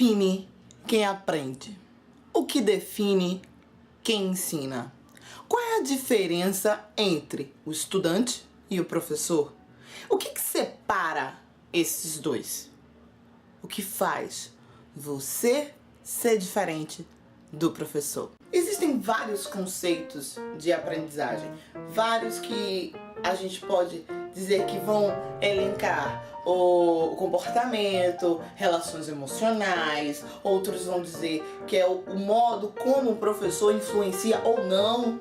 define quem aprende? O que define quem ensina? Qual é a diferença entre o estudante e o professor? O que separa esses dois? O que faz você ser diferente do professor? Existem vários conceitos de aprendizagem, vários que a gente pode dizer que vão elencar o comportamento, relações emocionais, outros vão dizer que é o modo como o professor influencia ou não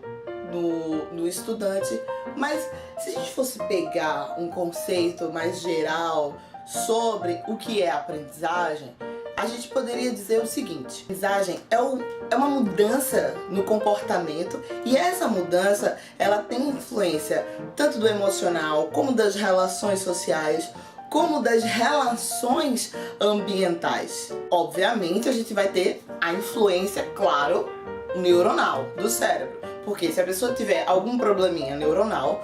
no estudante. Mas se a gente fosse pegar um conceito mais geral sobre o que é aprendizagem, a gente poderia dizer o seguinte: aprendizagem é uma mudança no comportamento, e essa mudança ela tem influência tanto do emocional, como das relações sociais, como das relações ambientais. Obviamente a gente vai ter a influência, claro, neuronal do cérebro, porque se a pessoa tiver algum probleminha neuronal,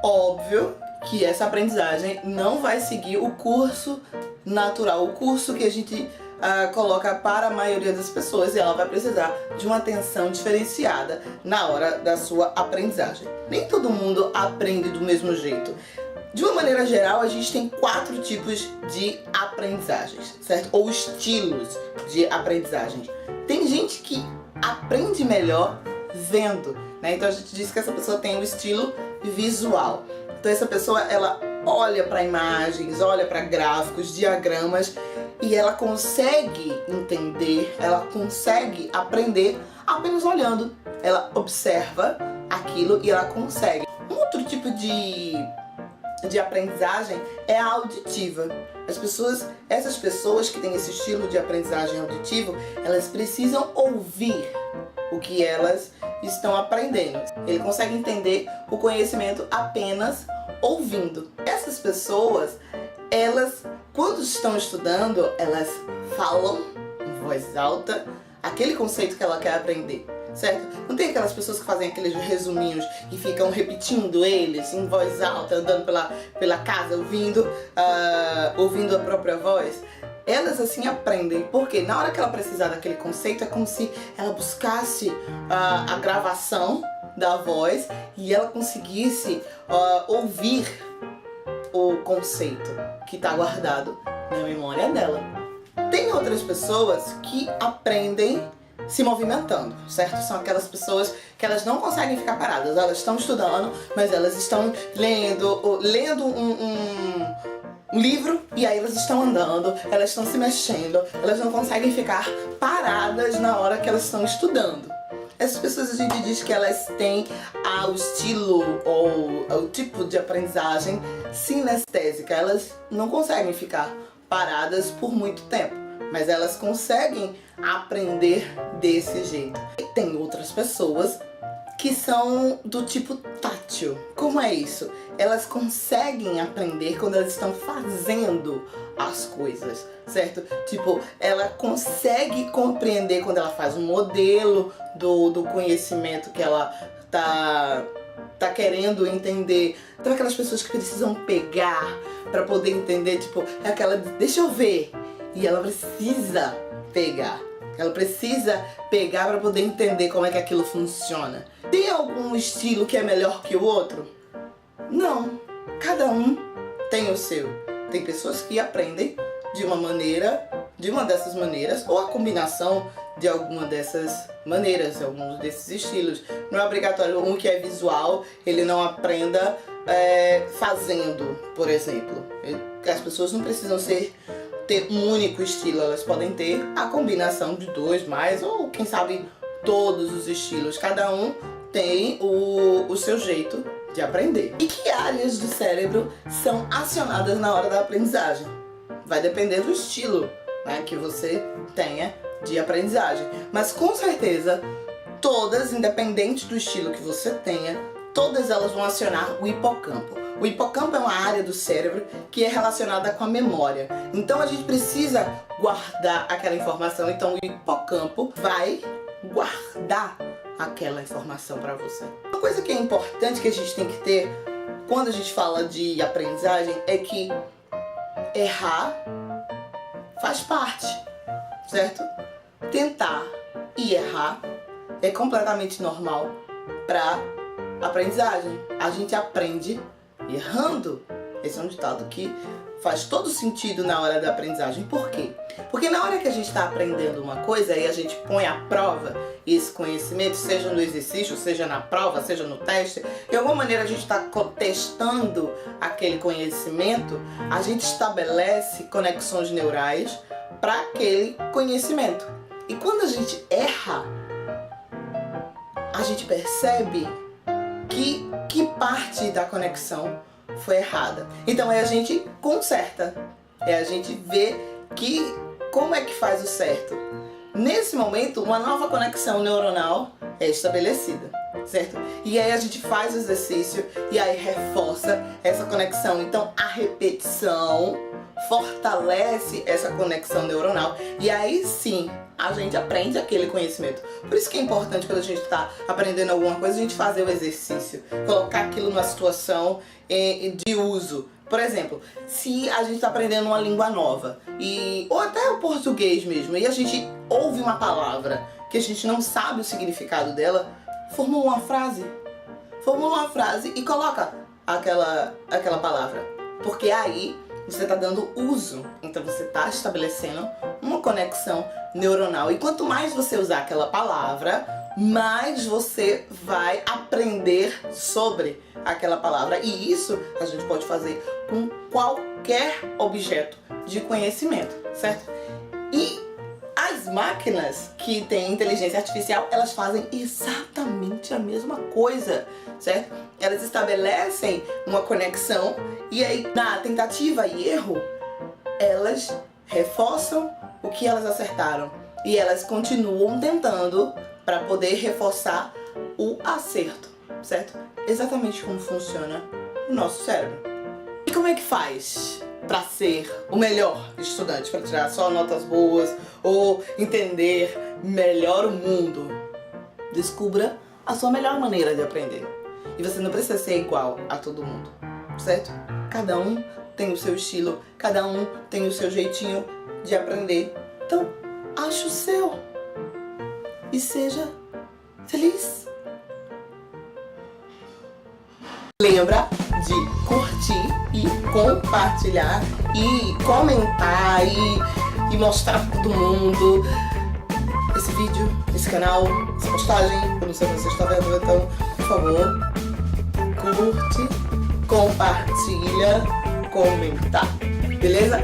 óbvio que essa aprendizagem não vai seguir o curso natural, o curso que a gente coloca para a maioria das pessoas, e ela vai precisar de uma atenção diferenciada na hora da sua aprendizagem. Nem todo mundo aprende do mesmo jeito. De uma maneira geral, a gente tem 4 tipos de aprendizagens, certo? Ou estilos de aprendizagem. Tem gente que aprende melhor vendo, né? Então a gente diz que essa pessoa tem um estilo visual. Então essa pessoa, ela olha para imagens, olha para gráficos, diagramas, e ela consegue entender, ela consegue aprender apenas olhando. Ela observa aquilo e ela consegue. Um outro tipo de aprendizagem é a auditiva. Essas pessoas que têm esse estilo de aprendizagem auditivo, elas precisam ouvir o que elas estão aprendendo. Ele consegue entender o conhecimento apenas ouvindo. Essas pessoas, elas, quando estão estudando, elas falam em voz alta aquele conceito que ela quer aprender, certo? Não tem aquelas pessoas que fazem aqueles resuminhos e ficam repetindo eles em voz alta, andando pela casa, ouvindo a própria voz? Elas assim aprendem, porque na hora que ela precisar daquele conceito, é como se ela buscasse a gravação da voz e ela conseguisse ouvir o conceito que está guardado na memória dela. Tem outras pessoas que aprendem se movimentando, certo? São aquelas pessoas que elas não conseguem ficar paradas, elas estão estudando, mas elas estão lendo um livro, e aí elas estão andando, elas estão se mexendo, elas não conseguem ficar paradas na hora que elas estão estudando. Essas pessoas, a gente diz que elas têm o estilo ou o tipo de aprendizagem sinestésica. Elas não conseguem ficar paradas por muito tempo, mas elas conseguem aprender desse jeito. E tem outras pessoas que são do tipo tátil. Como é isso? Elas conseguem aprender quando elas estão fazendo as coisas, certo? Tipo, ela consegue compreender quando ela faz um modelo do conhecimento que ela tá querendo entender. Então aquelas pessoas que precisam pegar para poder entender, tipo, é aquela, deixa eu ver, e ela precisa pegar. Ela precisa pegar para poder entender como é que aquilo funciona. Tem algum estilo que é melhor que o outro? Não. Cada um tem o seu. Tem pessoas que aprendem de uma dessas maneiras, ou a combinação de alguma dessas maneiras, alguns desses estilos. Não é obrigatório um que é visual, ele não aprenda fazendo, por exemplo. As pessoas não precisam ter um único estilo, elas podem ter a combinação de 2 mais, ou quem sabe todos os estilos. Cada um tem o seu jeito de aprender. E que áreas do cérebro são acionadas na hora da aprendizagem? Vai depender do estilo, né, que você tenha de aprendizagem. Mas com certeza, todas, independente do estilo que você tenha, todas elas vão acionar o hipocampo. O hipocampo é uma área do cérebro que é relacionada com a memória. Então a gente precisa guardar aquela informação. Então o hipocampo vai guardar aquela informação para você. Uma coisa que é importante que a gente tem que ter quando a gente fala de aprendizagem é que errar faz parte certo? Tentar e errar é completamente normal para aprendizagem. A gente aprende errando. Esse é um ditado que faz todo sentido na hora da aprendizagem. Por quê? Porque na hora que a gente está aprendendo uma coisa e a gente põe à prova esse conhecimento, seja no exercício, seja na prova, seja no teste, de alguma maneira a gente está testando aquele conhecimento, a gente estabelece conexões neurais para aquele conhecimento. E quando a gente erra, a gente percebe que parte da conexão foi errada. Então a gente conserta, a gente vê como é que faz o certo. Nesse momento, uma nova conexão neuronal é estabelecida, certo? E aí a gente faz o exercício e aí reforça essa conexão. Então a repetição fortalece essa conexão neuronal e aí sim a gente aprende aquele conhecimento. Por isso que é importante, quando a gente está aprendendo alguma coisa, a gente fazer o exercício, colocar aquilo numa situação de uso. Por exemplo, se a gente está aprendendo uma língua nova, ou até o português mesmo, e a gente ouve uma palavra que a gente não sabe o significado dela, formula uma frase e coloca aquela palavra. Porque aí você está dando uso, então você está estabelecendo uma conexão neuronal. E quanto mais você usar aquela palavra, mais você vai aprender sobre aquela palavra. E isso a gente pode fazer com qualquer objeto de conhecimento, certo? E as máquinas que têm inteligência artificial, elas fazem exatamente a mesma coisa, certo? Elas estabelecem uma conexão e aí, na tentativa e erro, elas reforçam o que elas acertaram e elas continuam tentando para poder reforçar o acerto, certo? Exatamente como funciona o nosso cérebro. E como é que faz para ser o melhor estudante, para tirar só notas boas ou entender melhor o mundo? Descubra a sua melhor maneira de aprender. E você não precisa ser igual a todo mundo, certo? Cada um tem o seu estilo, cada um tem o seu jeitinho de aprender. Então, ache o seu e seja feliz. Lembra de curtir e compartilhar e comentar e mostrar para todo mundo esse vídeo, esse canal, essa postagem. Eu não sei se você está vendo, então, por favor, curte, compartilha, comentar. Beleza?